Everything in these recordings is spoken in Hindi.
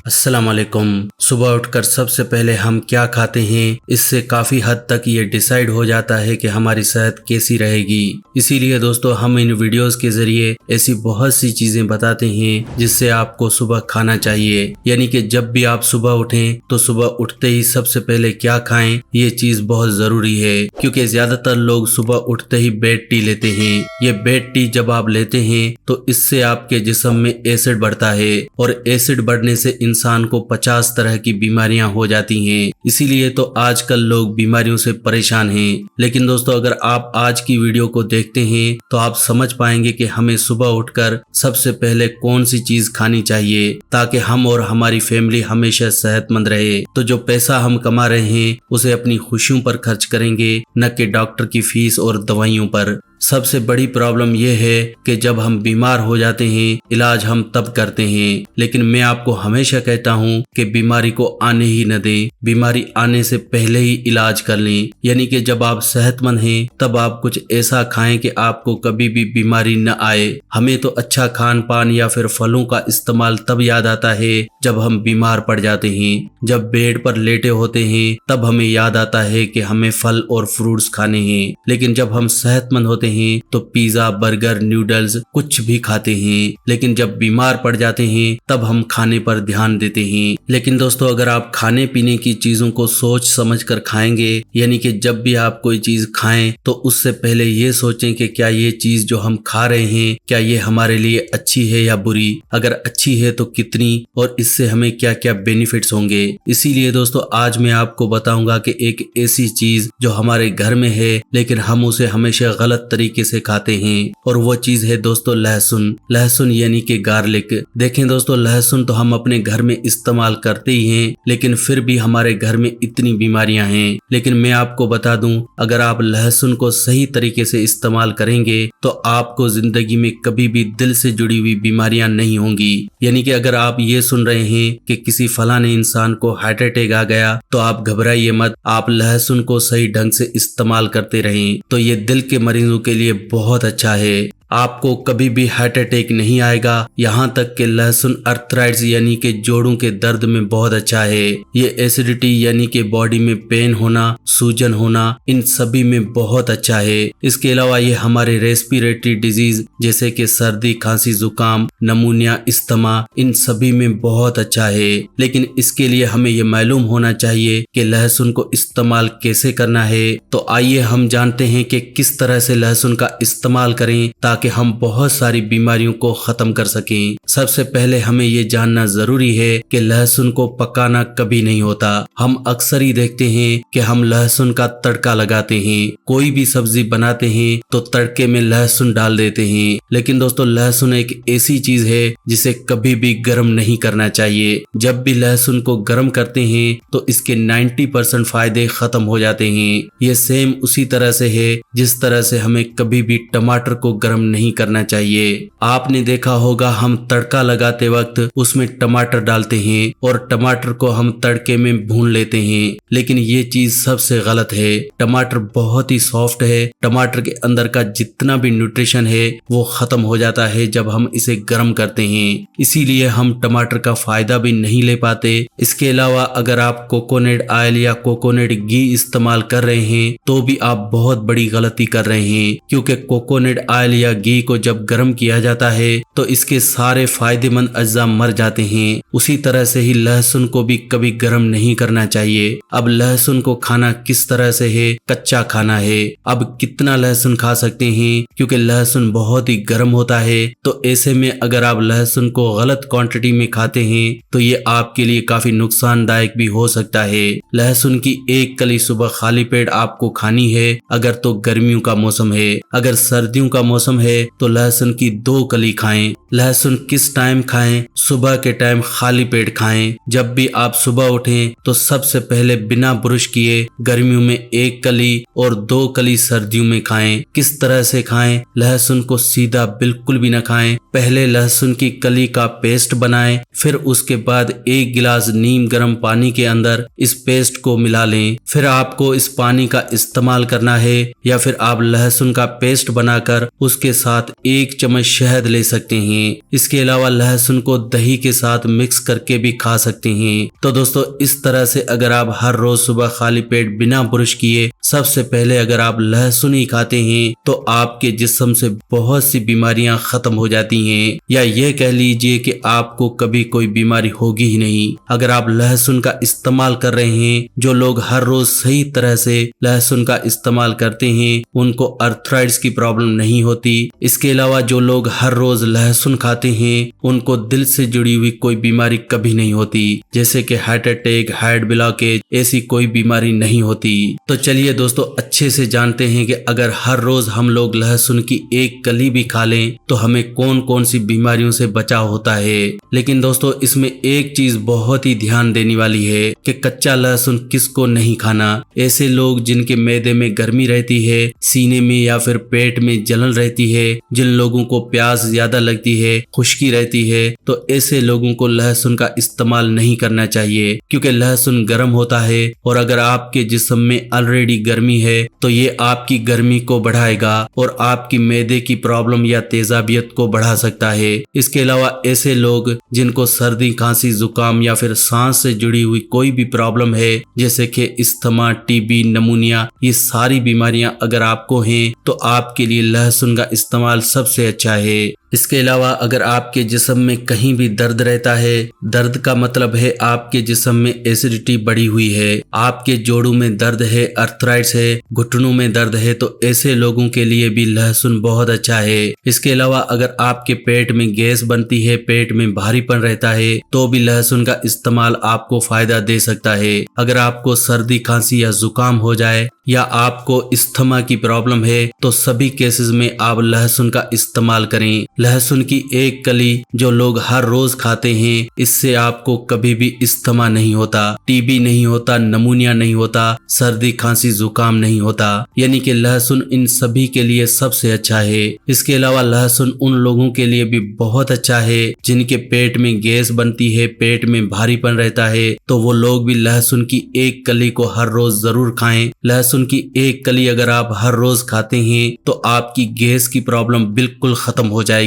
अस्सलाम वालेकुम। सुबह उठकर सबसे पहले हम क्या खाते हैं, इससे काफ़ी हद तक ये डिसाइड हो जाता है कि हमारी सेहत कैसी रहेगी। इसीलिए दोस्तों हम इन वीडियोस के ज़रिए ऐसी बहुत सी चीज़ें बताते हैं जिससे आपको सुबह खाना चाहिए। यानी कि जब भी आप सुबह उठें तो सुबह उठते ही सबसे पहले क्या खाएं, ये चीज़ बहुत ज़रूरी है। क्योंकि ज़्यादातर लोग सुबह उठते ही बेड टी लेते हैं। ये बेड टी जब आप लेते हैं तो इससे आपके जिस्म में एसिड बढ़ता है और एसिड बढ़ने से इंसान को 50 तरह की बीमारियां हो जाती हैं। इसीलिए तो आजकल लोग बीमारियों से परेशान हैं। लेकिन दोस्तों अगर आप आज की वीडियो को देखते हैं तो आप समझ पाएंगे कि हमें सुबह उठकर सबसे पहले कौन सी चीज खानी चाहिए ताकि हम और हमारी फैमिली हमेशा सेहतमंद रहे। तो जो पैसा हम कमा रहे हैं उसे अपनी खुशियों पर खर्च करेंगे, न कि डॉक्टर की फीस और दवाइयों पर। सबसे बड़ी प्रॉब्लम यह है कि जब हम बीमार हो जाते हैं इलाज हम तब करते हैं। लेकिन मैं आपको हमेशा कहता हूं कि बीमारी को आने ही न दें, बीमारी आने से पहले ही इलाज कर लें। यानी कि जब आप सेहतमंद हैं तब आप कुछ ऐसा खाएं कि आपको कभी भी बीमारी न आए। हमें तो अच्छा खान पान या फिर फलों का इस्तेमाल तब याद आता है जब हम बीमार पड़ जाते हैं। जब बेड पर लेटे होते हैं तब हमें याद आता है कि हमें फल और फ्रूट्स खाने हैं। लेकिन जब हम सेहतमंद होते हैं तो पिज्जा, बर्गर, नूडल्स कुछ भी खाते हैं। लेकिन जब बीमार पड़ जाते हैं तब हम खाने पर ध्यान देते हैं। लेकिन दोस्तों अगर आप खाने पीने की चीजों को सोच समझ कर खाएंगे, यानी कि जब भी आप कोई चीज खाएं तो उससे पहले ये सोचें कि क्या ये चीज जो हम खा रहे हैं क्या ये हमारे लिए अच्छी है या बुरी। अगर अच्छी है तो कितनी और इससे हमें क्या क्या बेनिफिट्स होंगे। इसीलिए दोस्तों आज मैं आपको बताऊंगा कि एक ऐसी चीज जो हमारे घर में है लेकिन हम उसे हमेशा गलत तरीके से खाते हैं, और वो चीज है दोस्तों लहसुन। लहसुन यानी कि गार्लिक। देखें दोस्तों लहसुन तो हम अपने घर में इस्तेमाल करते ही हैं, लेकिन फिर भी हमारे घर में इतनी बीमारियां हैं। लेकिन मैं आपको बता दूं अगर आप लहसुन को सही तरीके से इस्तेमाल करेंगे तो आपको जिंदगी में कभी भी दिल से जुड़ी हुई बीमारियां नहीं होंगी। यानी कि अगर आप ये सुन रहे हैं कि किसी फलाने इंसान को हार्ट अटैक आ गया तो आप घबराइए मत, आप लहसुन को सही ढंग से इस्तेमाल करते रहें तो ये दिल के मरीजों के लिए बहुत अच्छा है। आपको कभी भी हार्ट अटैक नहीं आएगा। यहाँ तक कि लहसुन अर्थराइट्स यानी कि जोड़ों के दर्द में बहुत अच्छा है। ये एसिडिटी यानी कि बॉडी में पेन होना, सूजन होना, इन सभी में बहुत अच्छा है। इसके अलावा ये हमारे रेस्पिरेटरी डिजीज जैसे कि सर्दी, खांसी, जुकाम, नमूनिया, इस्थमा, इन सभी में बहुत अच्छा है। लेकिन इसके लिए हमें ये मालूम होना चाहिए कि लहसुन को इस्तेमाल कैसे करना है। तो आइए हम जानते हैं कि किस तरह से लहसुन का इस्तेमाल करें ताकि हम बहुत सारी बीमारियों को खत्म कर सकें। सबसे पहले हमें ये जानना जरूरी है कि लहसुन को पकाना कभी नहीं होता। हम अक्सर ही देखते हैं कि हम लहसुन का तड़का लगाते हैं। कोई भी सब्जी बनाते हैं तो तड़के में लहसुन डाल देते हैं। लेकिन दोस्तों लहसुन एक ऐसी चीज है जिसे कभी भी गर्म नहीं करना चाहिए। जब भी लहसुन को गर्म करते हैं तो इसके 90% फायदे खत्म हो जाते हैं। ये सेम उसी तरह से है जिस तरह से हमें कभी भी टमाटर को गर्म नहीं करना चाहिए। आपने देखा होगा हम तड़का लगाते वक्त उसमें टमाटर डालते हैं और टमाटर को हम तड़के में भून लेते हैं, लेकिन ये चीज सबसे गलत है। टमाटर बहुत ही सॉफ्ट है। टमाटर के अंदर का जितना भी न्यूट्रिशन है वो खत्म हो जाता है जब हम इसे गर्म करते हैं। इसीलिए हम टमाटर का फायदा भी नहीं ले पाते। इसके अलावा अगर आप कोकोनट ऑयल या कोकोनट घी इस्तेमाल कर रहे हैं तो भी आप बहुत बड़ी गलती कर रहे हैं, क्योंकि कोकोनट ऑयल या घी को जब गर्म किया जाता है तो इसके सारे फायदेमंद अज्जा मर जाते हैं। उसी तरह से ही लहसुन को भी कभी गर्म नहीं करना चाहिए। अब लहसुन को खाना किस तरह से है, कच्चा खाना है। अब कितना लहसुन खा सकते हैं, क्योंकि लहसुन बहुत ही गर्म होता है। तो ऐसे में अगर आप लहसुन को गलत क्वांटिटी में खाते हैं तो ये आपके लिए काफी नुकसानदायक भी हो सकता है। लहसुन की एक कली सुबह खाली पेट आपको खानी है अगर तो गर्मियों का मौसम है। अगर सर्दियों का मौसम है तो लहसुन की 2 कली खाएं। लहसुन किस टाइम खाएं? सुबह के टाइम खाली पेट खाएं। जब भी आप सुबह उठें तो सबसे पहले बिना ब्रश किए गर्मियों में 1 कली और 2 कली सर्दियों में खाएं। किस तरह से खाएं? लहसुन को सीधा बिल्कुल भी न खाएं, पहले लहसुन की कली का पेस्ट बनाएं, फिर उसके बाद 1 गिलास नीम गर्म पानी के अंदर इस पेस्ट को मिला लें। फिर आपको इस पानी का इस्तेमाल करना है, या फिर आप लहसुन का पेस्ट बनाकर उसके साथ 1 चम्मच शहद ले सकते हैं। इसके अलावा लहसुन को दही के साथ मिक्स करके भी खा सकते हैं। तो दोस्तों इस तरह से अगर आप हर रोज सुबह खाली पेट बिना ब्रश किए सबसे पहले अगर आप लहसुन ही खाते हैं तो आपके जिस्म से बहुत सी बीमारियां खत्म हो जाती हैं, या ये कह लीजिए कि आपको कभी कोई बीमारी होगी ही नहीं अगर आप लहसुन का इस्तेमाल कर रहे हैं। जो लोग हर रोज सही तरह से लहसुन का इस्तेमाल करते हैं उनको अर्थराइटिस की प्रॉब्लम नहीं होती। इसके अलावा जो लोग हर रोज लहसुन खाते हैं उनको दिल से जुड़ी हुई कोई बीमारी कभी नहीं होती, जैसे कि हार्ट अटैक, हार्ट ब्लॉकेज, ऐसी कोई बीमारी नहीं होती। तो चलिए दोस्तों अच्छे से जानते हैं कि अगर हर रोज हम लोग लहसुन की 1 कली भी खा लें तो हमें कौन कौन सी बीमारियों से बचाव होता है। लेकिन दोस्तों इसमें एक चीज बहुत ही ध्यान देने वाली है कि कच्चा लहसुन किसको नहीं खाना। ऐसे लोग जिनके मैदे में गर्मी रहती है, सीने में या फिर पेट में जलन रहती है, जिन लोगों को प्यास ज्यादा लगती है, खुश्की रहती है, तो ऐसे लोगों को लहसुन का इस्तेमाल नहीं करना चाहिए, क्योंकि लहसुन गर्म होता है और अगर आपके जिस्म में ऑलरेडी गर्मी है तो ये आपकी गर्मी को बढ़ाएगा और आपकी मैदे की प्रॉब्लम या तेजाबियत को बढ़ा सकता है। इसके अलावा ऐसे लोग जिनको सर्दी, खांसी, जुकाम या फिर सांस से जुड़ी हुई कोई भी प्रॉब्लम है, जैसे कि अस्थमा, टीबी, नमूनिया, ये सारी बीमारियां अगर आपको हैं तो आपके लिए लहसुन का इस्तेमाल सबसे अच्छा है। इसके अलावा अगर आपके जिस्म में कहीं भी दर्द रहता है, दर्द का मतलब है आपके जिस्म में एसिडिटी बढ़ी हुई है, आपके जोड़ों में दर्द है, अर्थराइटिस है, घुटनों में दर्द है, तो ऐसे लोगों के लिए भी लहसुन बहुत अच्छा है। इसके अलावा अगर आपके पेट में गैस बनती है, पेट में भारीपन रहता है, तो भी लहसुन का इस्तेमाल आपको फायदा दे सकता है। अगर आपको सर्दी, खांसी या जुकाम हो जाए या आपको अस्थमा की प्रॉब्लम है तो सभी केसेस में आप लहसुन का इस्तेमाल करें। लहसुन की 1 कली जो लोग हर रोज खाते हैं, इससे आपको कभी भी अस्थमा नहीं होता, टीबी नहीं होता, नमूनिया नहीं होता, सर्दी, खांसी, जुकाम नहीं होता। यानी कि लहसुन इन सभी के लिए सबसे अच्छा है। इसके अलावा लहसुन उन लोगों के लिए भी बहुत अच्छा है जिनके पेट में गैस बनती है, पेट में भारीपन रहता है, तो वो लोग भी लहसुन की 1 कली को हर रोज जरूर खाएं। लहसुन की 1 कली अगर आप हर रोज खाते हैं तो आपकी गैस की प्रॉब्लम बिल्कुल खत्म हो जाएगी।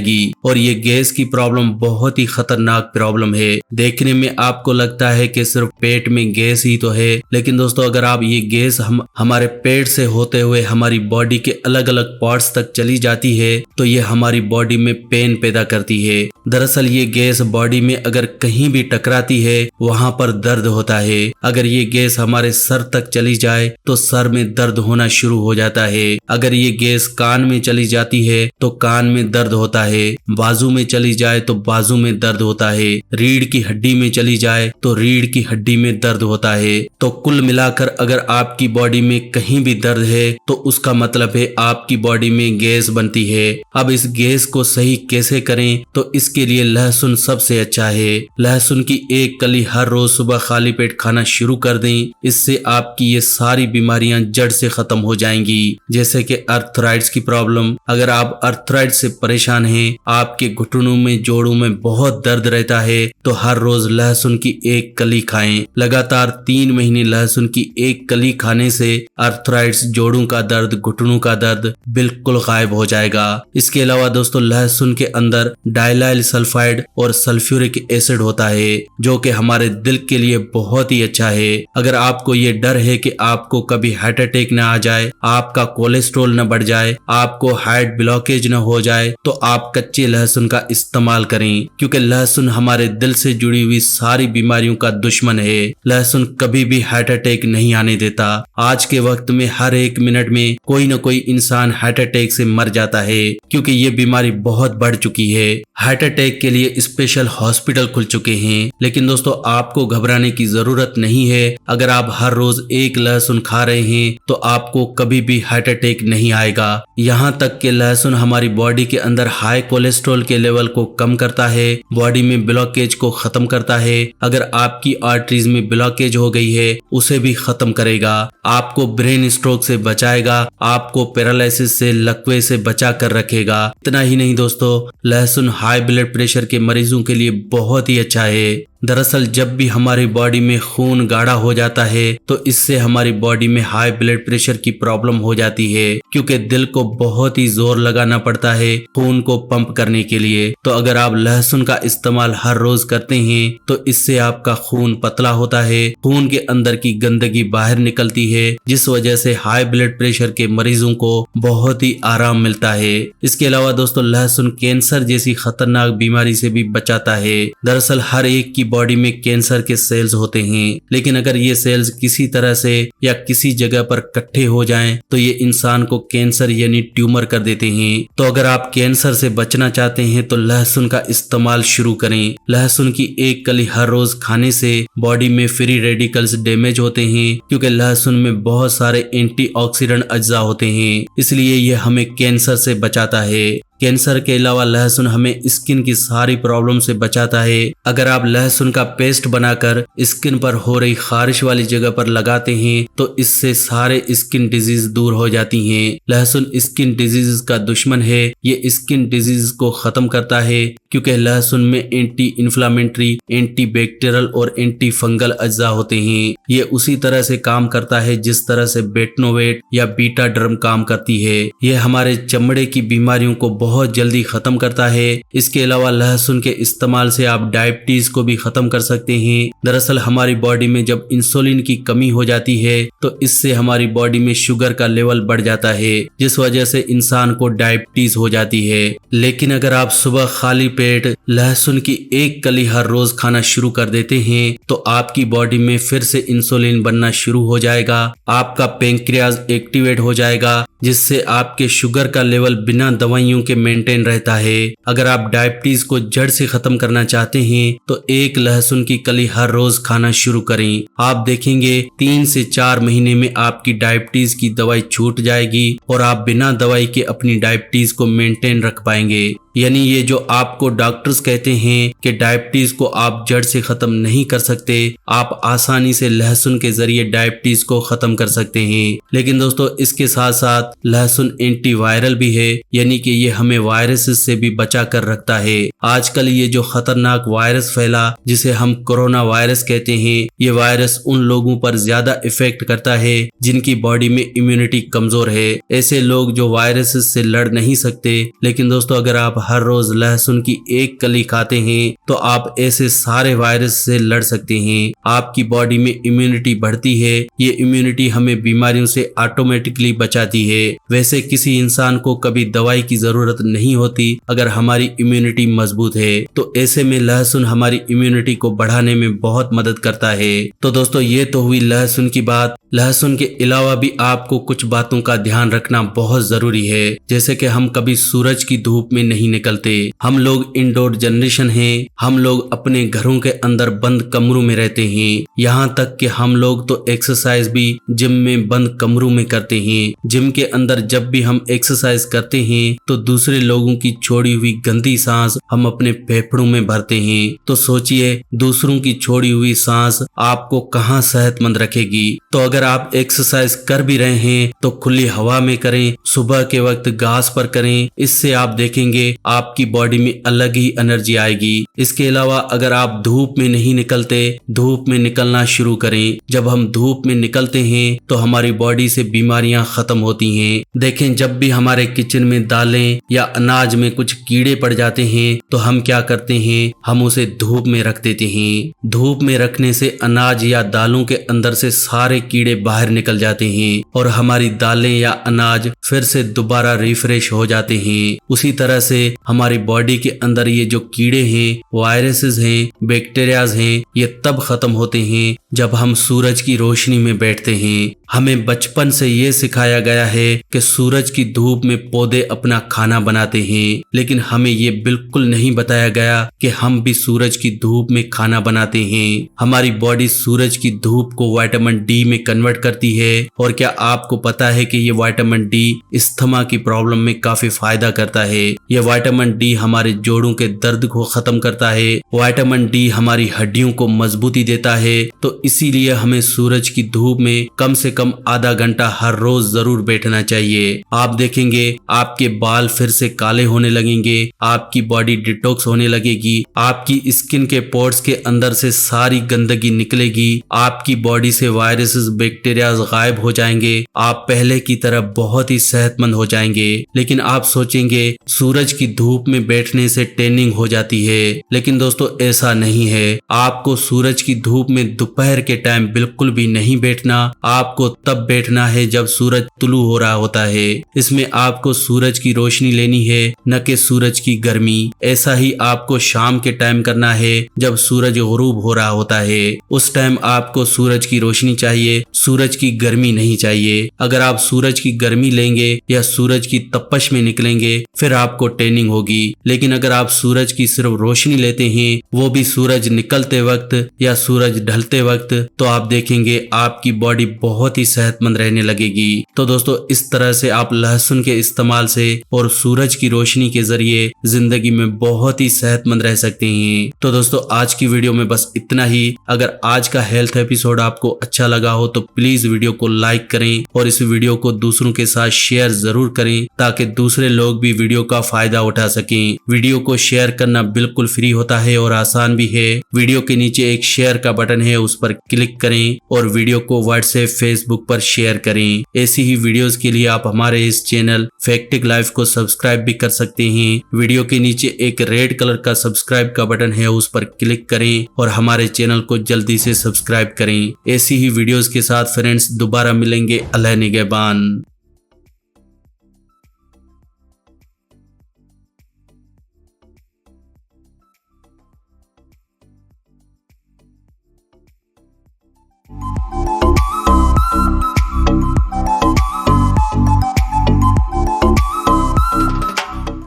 और ये गैस की प्रॉब्लम बहुत ही खतरनाक प्रॉब्लम है। देखने में आपको लगता है कि सिर्फ पेट में गैस ही तो है, लेकिन दोस्तों अगर आप ये गैस हमारे पेट से होते हुए हमारी बॉडी के अलग अलग पार्ट्स तक चली जाती है तो ये हमारी बॉडी में पेन पैदा करती है। दरअसल ये गैस बॉडी में अगर कहीं भी टकराती है वहां पर दर्द होता है। अगर ये गैस हमारे सर तक चली जाए तो सर में दर्द होना शुरू हो जाता है। अगर ये गैस कान में चली जाती है तो कान में दर्द होता है, बाजू में चली जाए तो बाजू में दर्द होता है, रीढ़ की हड्डी में चली जाए तो रीढ़ की हड्डी में दर्द होता है। तो कुल मिलाकर अगर आपकी बॉडी में कहीं भी दर्द है तो उसका मतलब है आपकी बॉडी में गैस बनती है। अब इस गैस को सही कैसे करें, तो इसके लिए लहसुन सबसे अच्छा है। लहसुन की 1 कली हर रोज सुबह खाली पेट खाना शुरू कर दें, इससे आपकी ये सारी बीमारियां जड़ से खत्म हो जाएंगी। जैसे कि अर्थराइटिस की प्रॉब्लम, अगर आप अर्थराइटिस से परेशान हैं, आपके घुटनों में, जोड़ों में बहुत दर्द रहता है, तो हर रोज लहसुन की 1 कली खाएं। लगातार 3 महीने लहसुन की 1 कली खाने से अर्थराइटिस, जोड़ों का दर्द, घुटनों का दर्द बिल्कुल गायब हो जाएगा। इसके अलावा दोस्तों लहसुन के अंदर डाइलाइल सल्फाइड और सल्फ्यूरिक एसिड होता है जो कि हमारे दिल के लिए बहुत ही अच्छा है। अगर आपको ये डर है कि आपको कभी हार्ट अटैक न आ जाए, आपका कोलेस्ट्रॉल न बढ़ जाए, आपको हार्ट ब्लॉकेज न हो जाए, तो आप कच्चे लहसुन का इस्तेमाल करें, क्योंकि लहसुन हमारे दिल से जुड़ी हुई सारी बीमारियों का दुश्मन है। लहसुन कभी भी हार्ट अटैक नहीं आने देता। आज के वक्त में हर 1 मिनट में कोई न कोई इंसान हार्ट अटैक से मर जाता है, क्योंकि ये बीमारी बहुत बढ़ चुकी है। हार्ट अटैक के लिए स्पेशल हॉस्पिटल खुल चुके हैं, लेकिन दोस्तों आपको घबराने की जरूरत नहीं है। अगर आप हर रोज 1 लहसुन खा रहे हैं हैं तो आपको कभी भी हार्ट अटैक नहीं आएगा। यहाँ तक कि लहसुन हमारी बॉडी के अंदर हाई कोलेस्ट्रॉल के लेवल को कम करता है, बॉडी में ब्लॉकेज को खत्म करता है। अगर आपकी आर्टरीज में ब्लॉकेज हो गई है उसे भी खत्म करेगा, आपको ब्रेन स्ट्रोक से बचाएगा, आपको पैरालिसिस से, लकवे से बचा कर रखेगा। इतना ही नहीं दोस्तों, लहसुन हाई ब्लड प्रेशर के मरीजों के लिए बहुत ही अच्छा है। दरअसल जब भी हमारी बॉडी में खून गाढ़ा हो जाता है तो इससे हमारी बॉडी में हाई ब्लड प्रेशर की प्रॉब्लम हो जाती है, क्योंकि दिल को बहुत ही जोर लगाना पड़ता है खून को पंप करने के लिए। तो अगर आप लहसुन का इस्तेमाल हर रोज करते हैं तो इससे आपका खून पतला होता है, खून के अंदर की गंदगी बाहर निकलती है, जिस वजह से हाई ब्लड प्रेशर के मरीजों को बहुत ही आराम मिलता है। इसके अलावा दोस्तों, लहसुन कैंसर जैसी खतरनाक बीमारी से भी बचाता है। दरअसल हर एक की बॉडी में कैंसर के सेल्स होते हैं, लेकिन अगर ये सेल्स किसी तरह से या किसी जगह पर इकट्ठे हो जाएं तो ये इंसान को कैंसर यानी ट्यूमर कर देते हैं। तो अगर आप कैंसर से बचना चाहते हैं तो लहसुन का इस्तेमाल शुरू करें। लहसुन की एक कली हर रोज खाने से बॉडी में फ्री रेडिकल्स डैमेज होते हैं, क्योंकि लहसुन में बहुत सारे एंटीऑक्सीडेंट अज्जा होते हैं, इसलिए ये हमें कैंसर से बचाता है। कैंसर के अलावा लहसुन हमें स्किन की सारी प्रॉब्लम से बचाता है। अगर आप लहसुन का पेस्ट बनाकर स्किन पर हो रही खारिश वाली जगह पर लगाते हैं तो इससे सारे स्किन डिजीज दूर हो जाती हैं। लहसुन स्किन डिजीज का दुश्मन है, ये स्किन डिजीज को खत्म करता है, क्योंकि लहसुन में एंटी इन्फ्लामेटरी, एंटी बैक्टीरियल और एंटी फंगल अज्जा होते हैं। ये उसी तरह से काम करता है जिस तरह से बेटनोवेट या बीटा ड्रम काम करती है। यह हमारे चमड़े की बीमारियों को बहुत जल्दी खत्म करता है। इसके अलावा लहसुन के इस्तेमाल से आप डायबिटीज को भी खत्म कर सकते हैं। दरअसल हमारी बॉडी में जब इंसुलिन की कमी हो जाती है तो इससे हमारी बॉडी में शुगर का लेवल बढ़ जाता है, जिस वजह से इंसान को डायबिटीज हो जाती है। लेकिन अगर आप सुबह खाली पेट लहसुन की एक कली हर रोज खाना शुरू कर देते हैं तो आपकी बॉडी में फिर से इंसुलिन बनना शुरू हो जाएगा, आपका पैंक्रियाज एक्टिवेट हो जाएगा, जिससे आपके शुगर का लेवल बिना दवाइयों के मेंटेन रहता है। अगर आप डायबिटीज को जड़ से खत्म करना चाहते हैं तो एक लहसुन की कली हर रोज खाना शुरू करें। आप देखेंगे 3 से 4 महीने में आपकी डायबिटीज की दवाई छूट जाएगी और आप बिना दवाई के अपनी डायबिटीज को मेंटेन रख पाएंगे। यानी ये जो आपको डॉक्टर्स कहते हैं कि डायबिटीज को आप जड़ से खत्म नहीं कर सकते, आप आसानी से लहसुन के जरिए डायबिटीज को खत्म कर सकते हैं। लेकिन दोस्तों, इसके साथ साथ लहसुन एंटीवायरल भी है, यानी कि ये हमें वायरसेस से भी बचा कर रखता है। आजकल ये जो खतरनाक वायरस फैला जिसे हम कोरोना वायरस कहते हैं, ये वायरस उन लोगों पर ज्यादा इफेक्ट करता है जिनकी बॉडी में इम्यूनिटी कमजोर है, ऐसे लोग जो वायरसेस से लड़ नहीं सकते। लेकिन दोस्तों, अगर आप हर रोज लहसुन की एक कली खाते हैं तो आप ऐसे सारे वायरस से लड़ सकते हैं। आपकी बॉडी में इम्यूनिटी बढ़ती है, ये इम्यूनिटी हमें बीमारियों से ऑटोमेटिकली बचाती है। वैसे किसी इंसान को कभी दवाई की जरूरत नहीं होती अगर हमारी इम्यूनिटी मजबूत है, तो ऐसे में लहसुन हमारी इम्यूनिटी को बढ़ाने में बहुत मदद करता है। तो दोस्तों, ये तो हुई लहसुन की बात। लहसुन के अलावा भी आपको कुछ बातों का ध्यान रखना बहुत जरूरी है, जैसे कि हम कभी सूरज की धूप में नहीं निकलते। हम लोग इंडोर जनरेशन हैं, हम लोग अपने घरों के अंदर बंद कमरों में रहते हैं। यहाँ तक कि हम लोग तो एक्सरसाइज भी जिम में बंद कमरों में करते हैं। जिम के अंदर जब भी हम एक्सरसाइज करते हैं तो दूसरे लोगों की छोड़ी हुई गंदी सांस हम अपने फेफड़ों में भरते हैं। तो सोचिए, दूसरों की छोड़ी हुई सांस आपको कहाँ सेहतमंद रखेगी। तो अगर आप एक्सरसाइज कर भी रहे हैं तो खुली हवा में करें, सुबह के वक्त घास पर करें, इससे आप देखेंगे आपकी बॉडी में अलग ही एनर्जी आएगी। इसके अलावा अगर आप धूप में नहीं निकलते, धूप में निकलना शुरू करें। जब हम धूप में निकलते हैं तो हमारी बॉडी से बीमारियां खत्म होती हैं। देखें, जब भी हमारे किचन में दालें या अनाज में कुछ कीड़े पड़ जाते हैं तो हम क्या करते हैं, हम उसे धूप में रख देते हैं। धूप में रखने से अनाज या दालों के अंदर से सारे कीड़े बाहर निकल जाते हैं और हमारी दालें या अनाज फिर से दोबारा रिफ्रेश हो जाते हैं। उसी तरह से हमारी बॉडी के अंदर ये जो कीड़े हैं, वायरसेस हैं, बैक्टीरियाज हैं, ये तब खत्म होते हैं जब हम सूरज की रोशनी में बैठते हैं। हमें बचपन से ये सिखाया गया है कि सूरज की धूप में पौधे अपना खाना बनाते हैं, लेकिन हमें ये बिल्कुल नहीं बताया गया कि हम भी सूरज की धूप में खाना बनाते हैं। हमारी बॉडी सूरज की धूप को विटामिन डी में कन्वर्ट करती है। और क्या आपको पता है कि ये विटामिन डी अस्थमा की प्रॉब्लम में काफी फायदा करता है। ये विटामिन डी हमारे जोड़ों के दर्द को खत्म करता है। विटामिन डी हमारी हड्डियों को मजबूती देता है। तो इसीलिए हमें सूरज की धूप में कम से कम आधा घंटा हर रोज जरूर बैठना चाहिए। आप देखेंगे आपके बाल फिर से काले होने लगेंगे, आपकी बॉडी डिटॉक्स होने लगेगी, आपकी स्किन के पोर्स के अंदर से सारी गंदगी निकलेगी, आपकी बॉडी से वायरसेस बैक्टीरिया गायब हो जाएंगे, आप पहले की तरह बहुत ही सेहतमंद हो जाएंगे। लेकिन आप सोचेंगे सूरज की धूप में बैठने से टैनिंग हो जाती है, लेकिन दोस्तों ऐसा नहीं है। आपको सूरज की धूप में दोपहर के टाइम बिल्कुल भी नहीं बैठना। आपको तब बैठना है जब सूरज तुलू हो रहा होता है। इसमें आपको सूरज की रोशनी लेनी है, न कि सूरज की गर्मी। ऐसा ही आपको शाम के टाइम करना है जब सूरज गुरूब हो रहा होता है। उस टाइम आपको सूरज की रोशनी चाहिए, सूरज की गर्मी नहीं चाहिए। अगर आप सूरज की गर्मी लेंगे या सूरज की तपश में निकलेंगे फिर आपको टैनिंग होगी। लेकिन अगर आप सूरज की सिर्फ रोशनी लेते हैं, वो भी सूरज निकलते वक्त या सूरज ढलते वक्त, तो आप देखेंगे आपकी बॉडी बहुत ही सेहतमंद रहने लगेगी। तो दोस्तों इस तरह से आप लहसुन के इस्तेमाल से और सूरज की रोशनी के जरिए जिंदगी में बहुत ही सेहतमंद रह सकते हैं। तो दोस्तों आज की वीडियो में बस इतना ही। अगर आज का हेल्थ एपिसोड आपको अच्छा लगा हो तो प्लीज वीडियो को लाइक करें और इस वीडियो को दूसरों के साथ शेयर जरूर करें ताकि दूसरे लोग भी वीडियो का फायदा उठा सकें। वीडियो को शेयर करना बिल्कुल फ्री होता है और आसान भी है। वीडियो के नीचे एक शेयर का बटन है, उस पर क्लिक करें और वीडियो को व्हाट्सएप फेसबुक पर शेयर करें। ऐसी ही वीडियोस के लिए आप हमारे इस चैनल फैक्टिक लाइफ को सब्सक्राइब भी कर सकते हैं। वीडियो के नीचे एक रेड कलर का सब्सक्राइब का बटन है, उस पर क्लिक करें और हमारे चैनल को जल्दी से सब्सक्राइब करें। ऐसी ही वीडियोस के साथ फ्रेंड्स दोबारा मिलेंगे। अल्लाह निगहबान।